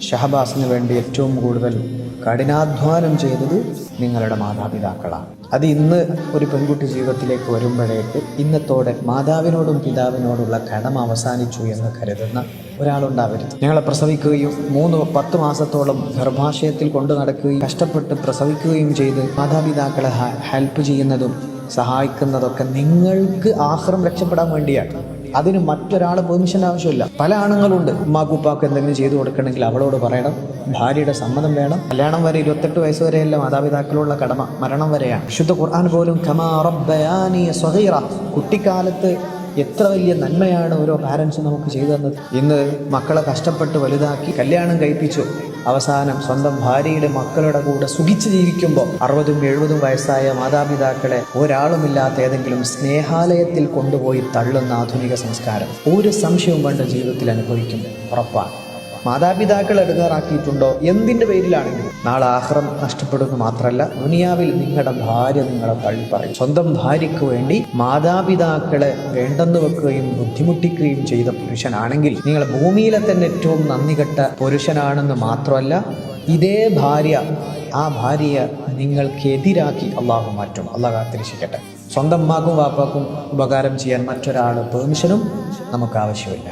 ഷഹബാസിന് വേണ്ടി ഏറ്റവും കൂടുതൽ കഠിനാധ്വാനം ചെയ്തത് നിങ്ങളുടെ മാതാപിതാക്കളാണ്. അത് ഇന്ന് ഒരു പെൺകുട്ടി ജീവിതത്തിലേക്ക് വരുമ്പോഴേക്ക് ഇന്നത്തോടെ മാതാവിനോടും പിതാവിനോടുള്ള കടമ അവസാനിച്ചു എന്ന് കരുതുന്ന ഒരാളുണ്ടാവരുത്. ഞങ്ങളെ പ്രസവിക്കുകയും 10 മാസത്തോളം ഗർഭാശയത്തിൽ കൊണ്ടു നടക്കുകയും കഷ്ടപ്പെട്ട് പ്രസവിക്കുകയും ചെയ്ത് മാതാപിതാക്കളെ ഹെൽപ്പ് ചെയ്യുന്നതും സഹായിക്കുന്നതൊക്കെ നിങ്ങൾക്ക് ആഖിറം രക്ഷപ്പെടാൻ വേണ്ടിയാണ്. അതിന് മറ്റൊരാളെ പെർമിഷൻ്റെ ആവശ്യമില്ല. പല ആണുങ്ങളുണ്ട്, ഉമ്മാക്കുപ്പാക്ക് എന്തെങ്കിലും ചെയ്തു കൊടുക്കണമെങ്കിൽ അവളോട് പറയണം, ഭാര്യയുടെ സമ്മതം വേണം. കല്യാണം വരെ 28 വയസ്സ് വരെയല്ല മാതാപിതാക്കളുള്ള കടമ, മരണം വരെയാണ്. വിശുദ്ധ ഖുർആൻ പോലും കമാ റബ്ബയാനി സ്വഗീറ, കുട്ടിക്കാലത്ത് എത്ര വലിയ നന്മയാണ് ഓരോ പാരൻസും നമുക്ക് ചെയ്തു തന്നത്. ഇന്ന് മക്കളെ കഷ്ടപ്പെട്ട് വലുതാക്കി കല്യാണം കഴിപ്പിച്ചു, അവസാനം സ്വന്തം ഭാര്യയുടെ മക്കളുടെ കൂടെ സുഖിച്ച് ജീവിക്കുമ്പോൾ 60-70 വയസ്സായ മാതാപിതാക്കളെ ഒരാളുമില്ലാത്ത ഏതെങ്കിലും സ്നേഹാലയത്തിൽ കൊണ്ടുപോയി തള്ളുന്ന ആധുനിക സംസ്കാരം ഒരു സംശയവും വേണ്ട ജീവിതത്തിൽ അനുഭവിക്കും, ഉറപ്പാണ്. മാതാപിതാക്കൾ എടുക്കാറാക്കിയിട്ടുണ്ടോ എന്തിൻ്റെ പേരിലാണെങ്കിലും നാളെ ആഖിറം നഷ്ടപ്പെടുന്നു മാത്രമല്ല, ദുനിയാവിൽ നിങ്ങളുടെ ഭാര്യ നിങ്ങളെ തള്ളിപ്പറയും. സ്വന്തം ഭാര്യയ്ക്ക് വേണ്ടി മാതാപിതാക്കളെ വേണ്ടെന്ന് വെക്കുകയും ബുദ്ധിമുട്ടിക്കുകയും ചെയ്ത പുരുഷനാണെങ്കിൽ നിങ്ങൾ ഭൂമിയിലെ തന്നെ ഏറ്റവും നന്ദികെട്ട പുരുഷനാണെന്ന് മാത്രമല്ല, ഇതേ ഭാര്യ, ആ ഭാര്യയെ നിങ്ങൾക്കെതിരാക്കി അള്ളാഹു മാറ്റും. അള്ളാഹു കാത്തിരക്ഷിക്കട്ടെ. സ്വന്തം ഉമ്മാക്കും വാപ്പാക്കും ഉപകാരം ചെയ്യാൻ മറ്റൊരാൾ പെർമിഷനും നമുക്ക് ആവശ്യമില്ല.